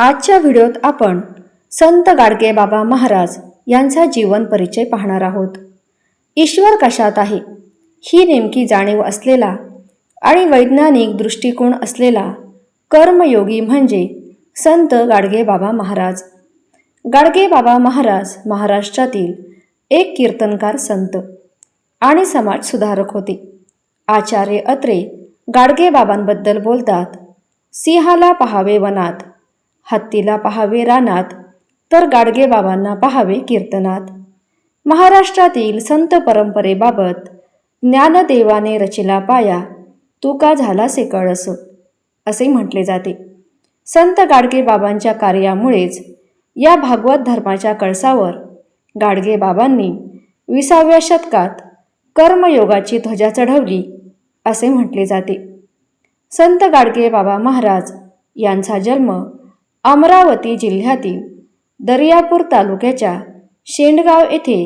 आजच्या व्हिडिओत आपण संत गाडगेबाबा महाराज यांचा जीवन परिचय पाहणार आहोत। ईश्वर कशात आहे ही नेमकी जाणीव असलेला आणि वैज्ञानिक दृष्टिकोन असलेला कर्मयोगी म्हणजे संत गाडगेबाबा महाराज। गाडगेबाबा महाराज महाराष्ट्रातील एक कीर्तनकार संत आणि समाज सुधारक होते। आचार्य अत्रे गाडगेबाबांबद्दल बोलतात, सिंहाला पहावे वनात, हत्तीला पहावे रानात, तर गाडगेबाबांना पहावे कीर्तनात। महाराष्ट्रातील संत परंपरेबाबत ज्ञानदेवाने रचिला पाया, तुका झालासे कळस असे म्हटले जाते। संत गाडगेबाबांच्या कार्यामुळेच या भागवत धर्माच्या कळसावर गाडगेबाबांनी 20व्या शतकात कर्मयोगाची ध्वजा चढवली असे म्हटले जाते। संत गाडगेबाबा महाराज यांचा जन्म अमरावती जिल्ह्यातील दर्यापूर तालुक्याच्या शेंडगाव येथे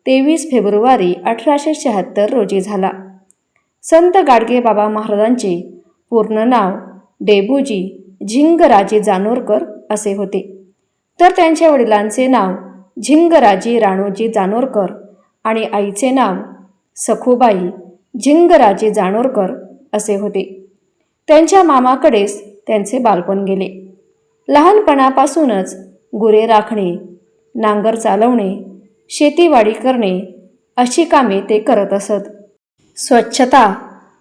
23 फेब्रुवारी 1876 रोजी झाला। संत गाडगेबाबा महाराजांचे पूर्ण नाव डेबूजी झिंगराजे जानोरकर असे होते, तर त्यांच्या वडिलांचे नाव झिंगराजे राणोजी जानोरकर आणि आईचे नाव सखुबाई झिंगराजे जानोरकर असे होते। त्यांच्या मामाकडेच त्यांचे बालपण गेले। लहानपणापासूनच गुरे राखणे, नांगर चालवणे, शेतीवाडी करणे अशी कामे ते करत असत। स्वच्छता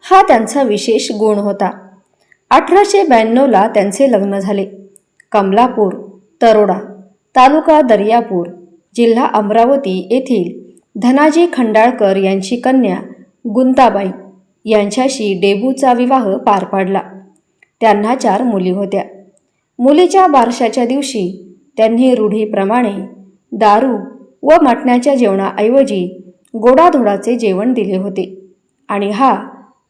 हा त्यांचा विशेष गुण होता। 1892ला त्यांचे लग्न झाले। कमलापूर तरोडा तालुका दर्यापूर जिल्हा अमरावती येथील धनाजी खंडाळकर यांची कन्या गुंताबाई यांच्याशी डेबूचा विवाह पार पाडला। त्यांना 4 मुली होत्या। मुलीच्या बारशाच्या दिवशी त्यांनी रूढीप्रमाणे दारू व मटण्याच्या जेवणाऐवजी गोडाधोडाचे जेवण दिले होते आणि हा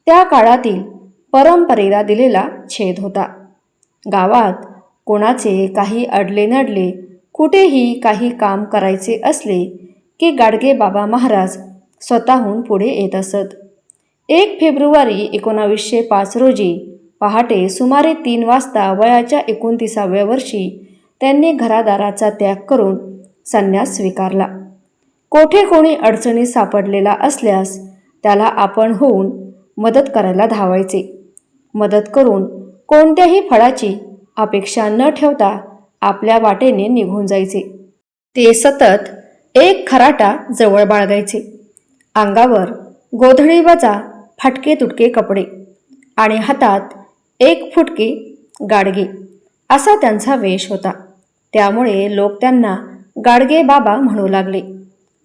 त्या काळातील परंपरेला दिलेला छेद होता। गावात कोणाचे काही अडले नडले, कुठेही काही काम करायचे असले की गाडगेबाबा महाराज स्वतःहून पुढे येत असत। 1 फेब्रुवारी 1905 रोजी पहाटे सुमारे 3 वाजता वयाच्या 29व्या वर्षी त्यांनी घरादाराचा त्याग करून संन्यास स्वीकारला। कोठे कोणी अडचणीत सापडलेला असल्यास त्याला आपण होऊन मदत करायला धावायचे। मदत करून कोणत्याही फळाची अपेक्षा न ठेवता आपल्या वाटेने निघून जायचे। ते सतत एक खराटा जवळ बाळगायचे। अंगावर गोधडी वजा फाटके तुटके कपडे आणि हातात 1 फुटके गाडगे असा त्यांचा वेश होता। त्यामुळे लोक त्यांना गाडगेबाबा म्हणू लागले।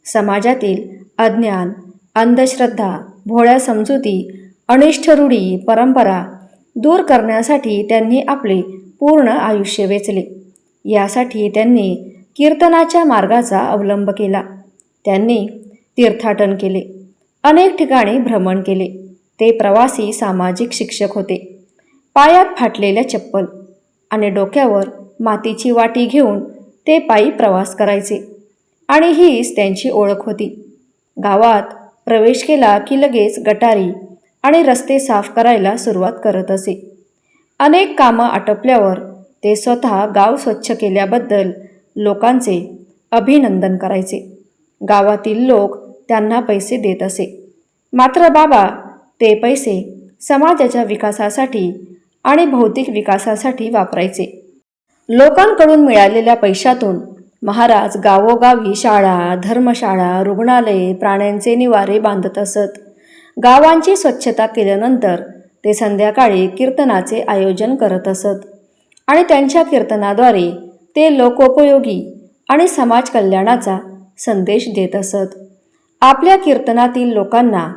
समाजातील अज्ञान, अंधश्रद्धा, भोळ्या समजुती, अनिष्ट रूढी परंपरा दूर करण्यासाठी त्यांनी आपले पूर्ण आयुष्य वेचले। यासाठी त्यांनी कीर्तनाच्या मार्गाचा अवलंब केला। त्यांनी तीर्थाटन केले, अनेक ठिकाणी भ्रमण केले। ते प्रवासी सामाजिक शिक्षक होते। पायात फाटलेल्या चप्पल आणि डोक्यावर मातीची वाटी घेऊन ते पायी प्रवास करायचे आणि हीच त्यांची ओळख होती। गावात प्रवेश केला की लगेच गटारी आणि रस्ते साफ करायला सुरुवात करत असे। अनेक कामं आटोपल्यावर ते स्वतः गाव स्वच्छ केल्याबद्दल लोकांचे अभिनंदन करायचे। गावातील लोक त्यांना पैसे देत असे, मात्र बाबा ते पैसे समाजाच्या विकासासाठी आणि भौतिक विकासासाठी वापरायचे। लोकांकडून मिळालेल्या पैशातून महाराज गावोगावी शाळा, धर्मशाळा, रुग्णालये, प्राण्यांचे निवारे बांधत असत। गावांची स्वच्छता केल्यानंतर ते संध्याकाळी कीर्तनाचे आयोजन करत असत आणि त्यांच्या कीर्तनाद्वारे ते लोकोपयोगी आणि समाज कल्याणाचा संदेश देत असत। आपल्या कीर्तनातील लोकांना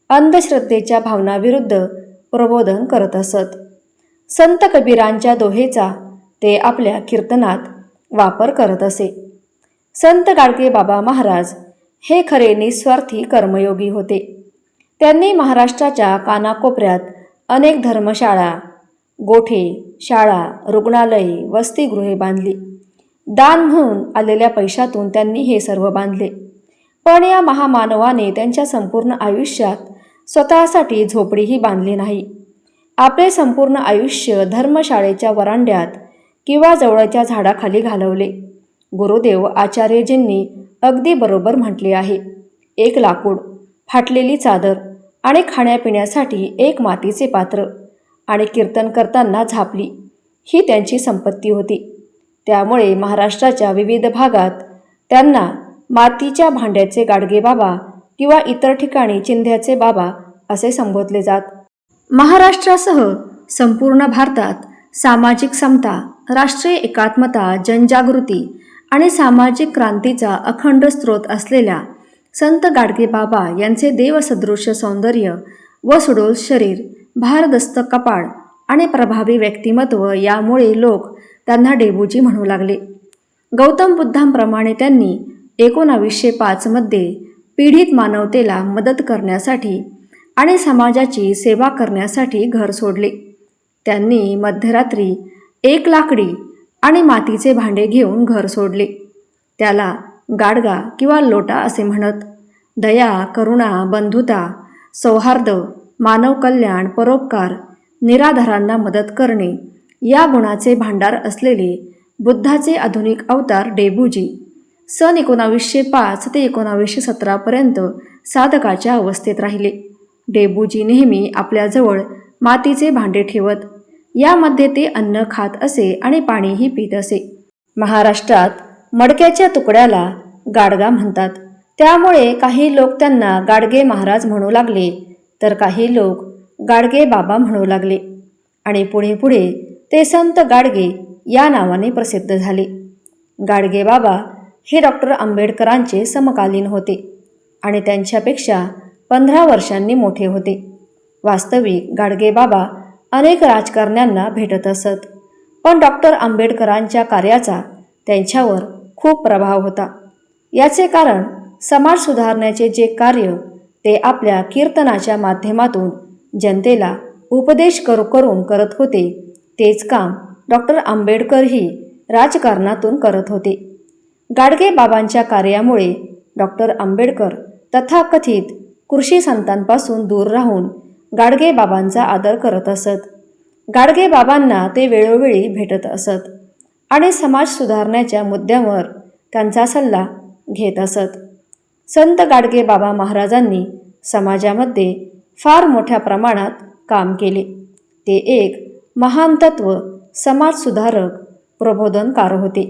अंधश्रद्धेच्या भावनाविरुद्ध प्रबोधन करत असत। संत कबीरांच्या दोहेचा ते आपल्या कीर्तनात वापर करत असे। संत गाडगेबाबा महाराज हे खरे निस्वार्थी कर्मयोगी होते। त्यांनी महाराष्ट्राच्या कानाकोपऱ्यात अनेक धर्मशाळा, गोठे, शाळा, रुग्णालये, वसतिगृहे बांधली। दान म्हणून आलेल्या पैशातून त्यांनी हे सर्व बांधले। पण या महामानवाने त्यांच्या संपूर्ण आयुष्यात स्वतःसाठी झोपडीही बांधली नाही। आपले संपूर्ण आयुष्य धर्मशाळेच्या वरांड्यात किंवा जवळच्या झाडाखाली घालवले. गुरुदेव आचार्यजींनी अगदी बरोबर म्हटले आहे. एक लाकूड, फाटलेली चादर आणि खाण्यापिण्यासाठी एक मातीचे पात्र आणि कीर्तन करताना झापली ही त्यांची संपत्ती होती. त्यामुळे महाराष्ट्राच्या विविध भागात त्यांना मातीच्या भांड्याचे गाडगेबाबा किंवा इतर ठिकाणी चिंध्याचे बाबा असे संबोधले जात. महाराष्ट्रासह संपूर्ण भारतात सामाजिक समता, राष्ट्रीय एकात्मता, जनजागृती आणि सामाजिक क्रांतीचा अखंड स्रोत असलेल्या संत गाडगेबाबा यांचे देवसदृश सौंदर्य व सुडोल शरीर, भारदस्त कपाळ आणि प्रभावी व्यक्तिमत्व यामुळे लोक त्यांना डेबूजी म्हणू लागले. गौतम बुद्धांप्रमाणे त्यांनी 1905 मध्ये पीडित मानवतेला मदत करण्यासाठी आणि समाजाची सेवा करण्यासाठी घर सोडले. त्यांनी मध्यरात्री एक लाकडी आणि मातीचे भांडे घेऊन घर सोडले. त्याला गाडगा किंवा लोटा असे म्हणत. दया, करुणा, बंधुता, सौहार्द, मानव कल्याण, परोपकार, निराधारांना मदत करणे या गुणाचे भांडार असलेले बुद्धाचे आधुनिक अवतार डेबूजी सन 1905 ते 1917 पर्यंत साधकाच्या अवस्थेत राहिले. डेबूजी नेहमी आपल्याजवळ मातीचे भांडे ठेवत. यामध्ये ते अन्न खात असे आणि पाणीही पित असे. महाराष्ट्रात मडक्याच्या तुकड्याला गाडगा म्हणतात. त्यामुळे काही लोक त्यांना गाडगे महाराज म्हणू लागले, तर काही लोक गाडगे बाबा म्हणू लागले आणि पुढे पुढे ते संत गाडगे या नावाने प्रसिद्ध झाले. गाडगे बाबा हे डॉक्टर आंबेडकरांचे समकालीन होते आणि त्यांच्यापेक्षा 15 वर्षांनी मोठे होते. वास्तविक गाडगे बाबा अनेक राजकारण्यांना भेटत असत, पण डॉक्टर आंबेडकरांच्या कार्याचा त्यांच्यावर खूप प्रभाव होता. याचे कारण समाज सुधारण्याचे जे कार्य ते आपल्या कीर्तनाच्या माध्यमातून जनतेला उपदेश करून करत होते, तेच काम डॉक्टर आंबेडकरही राजकारणातून करत होते. गाडगे बाबांच्या कार्यामुळे डॉक्टर आंबेडकर तथाकथित कृषी संतांपासून दूर राहून गाडगे बाबांचा आदर करत असत. गाडगे बाबांना ते वेळोवेळी भेटत असत आणि समाज सुधारण्याच्या मुद्द्यावर त्यांचा सल्ला घेत असत. संत गाडगे बाबा महाराजांनी समाजामध्ये फार मोठ्या प्रमाणात काम केले. ते एक महान तत्व समाजसुधारक, प्रबोधनकार होते.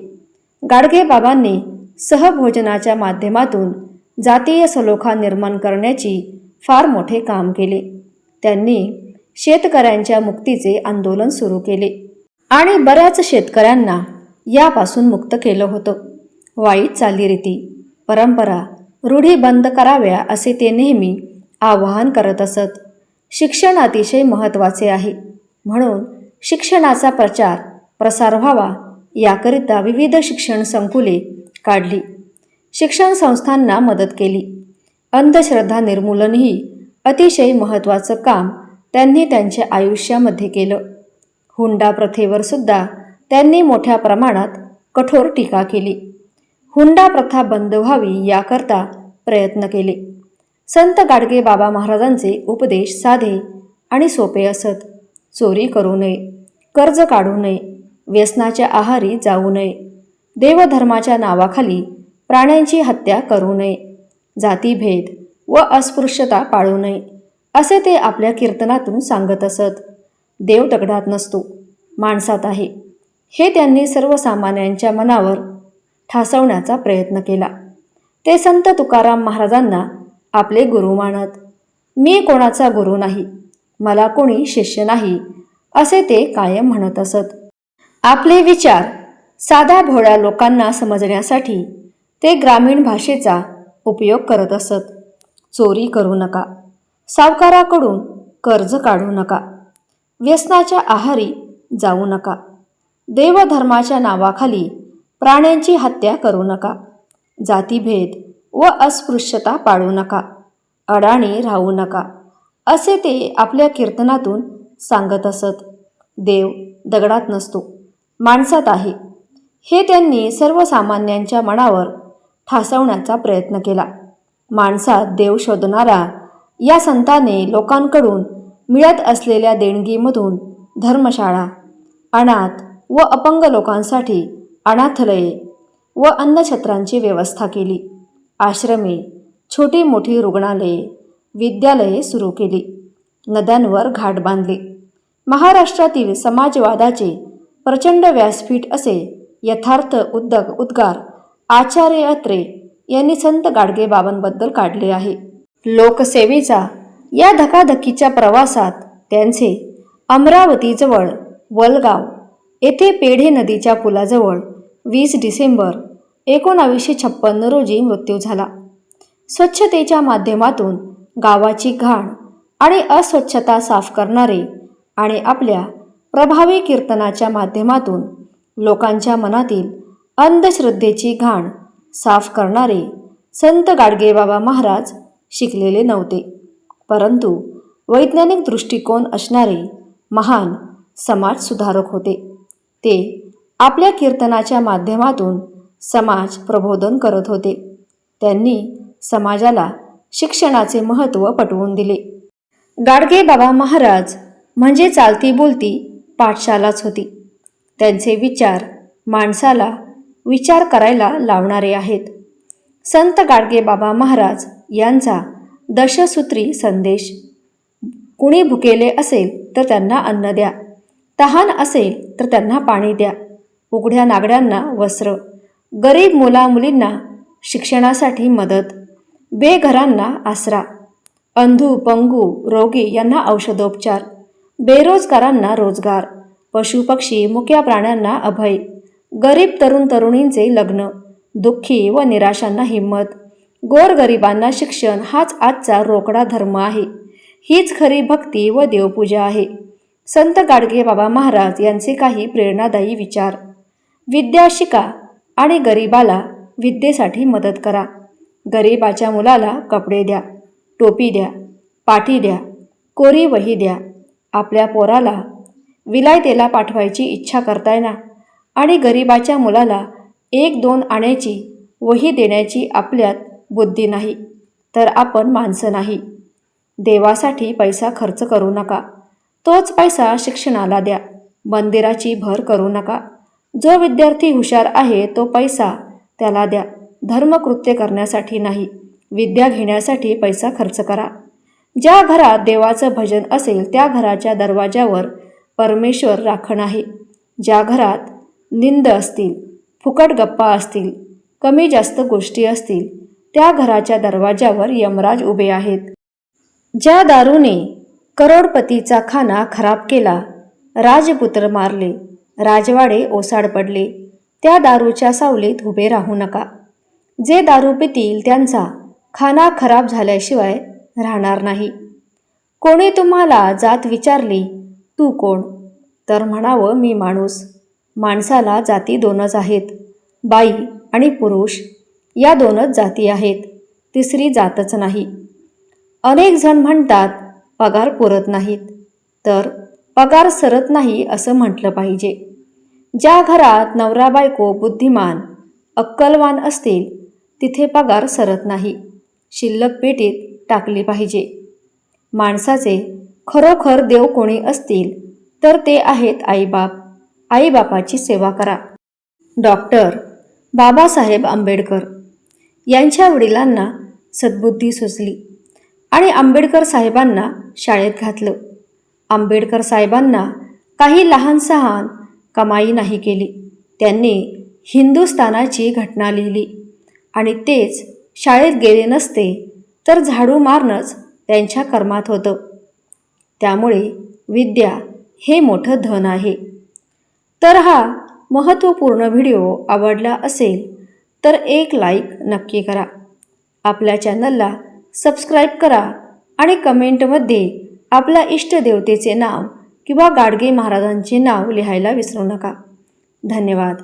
गाडगे बाबांनी सहभोजनाच्या माध्यमातून जातीय सलोखा निर्माण करण्याची फार मोठे काम केले. त्यांनी शेतकऱ्यांच्या मुक्तीचे आंदोलन सुरू केले आणि बऱ्याच शेतकऱ्यांना यापासून मुक्त केलं होतं. वाईट चालीरीती, परंपरा, रूढी बंद कराव्या असे ते नेहमी आवाहन करत असत. शिक्षण अतिशय महत्त्वाचे आहे, म्हणून शिक्षणाचा प्रचार प्रसार व्हावा याकरिता विविध शिक्षण संकुले काढली. शिक्षण संस्थांना मदत केली. अंधश्रद्धा निर्मूलनही अतिशय महत्त्वाचं काम त्यांनी त्यांच्या आयुष्यामध्ये केलं. हुंडा प्रथेवर सुद्धा त्यांनी मोठ्या प्रमाणात कठोर टीका केली. हुंडा प्रथा बंद व्हावी याकरता प्रयत्न केले. संत गाडगे बाबा महाराजांचे उपदेश साधे आणि सोपे असत. चोरी करू नये, कर्ज काढू नये, व्यसनाच्या आहारी जाऊ नये, देवधर्माच्या नावाखाली प्राण्यांची हत्या करू नये, जातीभेद व अस्पृश्यता पाळू नये असे ते आपल्या कीर्तनातून सांगत असत. देव दगडात नसतो, माणसात आहे, हे त्यांनी सर्वसामान्यांच्या मनावर ठासवण्याचा प्रयत्न केला. ते संत तुकाराम महाराजांना आपले गुरु मानत. मी कोणाचा गुरु नाही, मला कोणी शिष्य नाही असे ते कायम म्हणत असत. आपले विचार साध्या भोळ्या लोकांना समजण्यासाठी ते ग्रामीण भाषेचा उपयोग करत असत. चोरी करू नका, सावकाराकडून कर्ज काढू नका, व्यसनाच्या आहारी जाऊ नका, देवधर्माच्या नावाखाली प्राण्यांची हत्या करू नका, जातीभेद व अस्पृश्यता पाळू नका, अडाणी राहू नका असे ते आपल्या कीर्तनातून सांगत असत. देव दगडात नसतो, माणसात आहे, हे त्यांनी सर्वसामान्यांच्या मनावर ठासवण्याचा प्रयत्न केला. माणसात देव शोधणारा या संताने लोकांकडून मिळत असलेल्या देणगीमधून धर्मशाळा, अनाथ व अपंग लोकांसाठी अनाथालये व अन्नछत्रांची व्यवस्था केली. आश्रमे, छोटी मोठी रुग्णालये, विद्यालये सुरू केली. नद्यांवर घाट बांधले. महाराष्ट्रातील समाजवादाचे प्रचंड व्यासपीठ असे यथार्थ उद्गार आचार्य अत्रे यांनी संत गाडगेबाबांबद्दल काढले आहे. लोकसेवेचा या धकाधकीच्या प्रवासात त्यांचे अमरावतीजवळ वलगाव येथे पेढे नदीच्या पुलाजवळ 20 डिसेंबर 1956 रोजी मृत्यू झाला. स्वच्छतेच्या माध्यमातून गावाची घाण आणि अस्वच्छता साफ करणारे आणि आपल्या प्रभावी कीर्तनाच्या माध्यमातून लोकांच्या मनातील अंधश्रद्धेची घाण साफ करणारे संत गाडगेबाबा महाराज शिकलेले नव्हते, परंतु वैज्ञानिक दृष्टिकोन असणारे महान समाजसुधारक होते. ते आपल्या कीर्तनाच्या माध्यमातून समाज प्रबोधन करत होते. त्यांनी समाजाला शिक्षणाचे महत्त्व पटवून दिले. गाडगेबाबा महाराज म्हणजे चालती बोलती पाठशालाच होती. त्यांचे विचार माणसाला विचार करायला लावणारे आहेत. संत गाडगेबाबा महाराज यांचा दशसूत्री संदेश: कुणी भुकेले असेल तर त्यांना अन्न द्या, तहान असेल तर त्यांना पाणी द्या, उघड्या नागड्यांना वस्त्र, गरीब मुलामुलींना शिक्षणासाठी मदत, बेघरांना आसरा, अंधू पंगू रोगी यांना औषधोपचार, बेरोजगारांना रोजगार, पशुपक्षी मुक्या प्राण्यांना अभय, गरीब तरुण तरुणींचे लग्न, दुःखी व निराशांना हिंमत, गोरगरिबांना शिक्षण हाच आजचा रोकडा धर्म आहे. हीच खरी भक्ती व देवपूजा आहे. संत गाडगेबाबा महाराज यांचे काही प्रेरणादायी विचार: विद्या शिका आणि गरिबाला विद्येसाठी मदत करा. गरिबाच्या मुलाला कपडे द्या, टोपी द्या, पाटी द्या, कोरी वही द्या. आपल्या पोराला विलायतेला पाठवायची इच्छा करताय ना, आणि गरिबाच्या मुलाला 1-2 आण्याची वही देण्याची आपल्यात बुद्धी नाही तर आपण माणसं नाही. देवासाठी पैसा खर्च करू नका, तोच पैसा शिक्षणाला द्या. मंदिराची भर करू नका. जो विद्यार्थी हुशार आहे तो पैसा त्याला द्या. धर्मकृत्य करण्यासाठी नाही, विद्या घेण्यासाठी पैसा खर्च करा. ज्या घरात देवाचं भजन असेल त्या घराच्या दरवाजावर परमेश्वर राखण आहे. ज्या घरात निंद असतील, फुकट गप्पा असतील, कमी जास्त गोष्टी असतील त्या घराच्या दरवाजावर यमराज उभे आहेत. ज्या दारूने करोडपतीचा खाना खराब केला, राजपुत्र मारले, राजवाडे ओसाड पडले, त्या दारूच्या सावलीत उभे राहू नका. जे दारू पितील त्यांचा खाना खराब झाल्याशिवाय राहणार नाही. कोणी तुम्हाला जात विचारली, तू कोण? तर म्हणावं, मी माणूस. माणसाला जाती 2च आहेत, बाई आणि पुरुष या 2च जाती आहेत, तिसरी जातच नाही. अनेक जण म्हणतात पगार पुरत नाहीत, तर पगार सरत नाही असं म्हटलं पाहिजे. ज्या घरात नवरा बायको बुद्धिमान अक्कलवान असतील तिथे पगार सरत नाही, शिल्लक पेटीत टाकली पाहिजे. माणसाचे खरोखर देव कोणी असतील तर ते आहेत आईबाप. आईबापाची सेवा करा. डॉक्टर बाबासाहेब आंबेडकर यांच्या वडिलांना सद्बुद्धी सुचली आणि आंबेडकर साहेबांना शाळेत घातलं. आंबेडकर साहेबांना काही लहान सहान कमाई नाही केली. त्यांनी हिंदुस्थानाची घटना लिहिली आणि तेच शाळेत गेले नसते तर झाडू मारणंच त्यांच्या कर्मात होतं. त्यामुळे विद्या हे मोठं धन आहे. तर हा महत्त्वपूर्ण व्हिडिओ आवडला असेल तर एक लाईक नक्की करा. आपल्या चॅनलला सबस्क्राईब करा आणि कमेंटमध्ये आपल्या इष्टदेवतेचे नाव किंवा गाडगे महाराजांचे नाव लिहायला विसरू नका. धन्यवाद.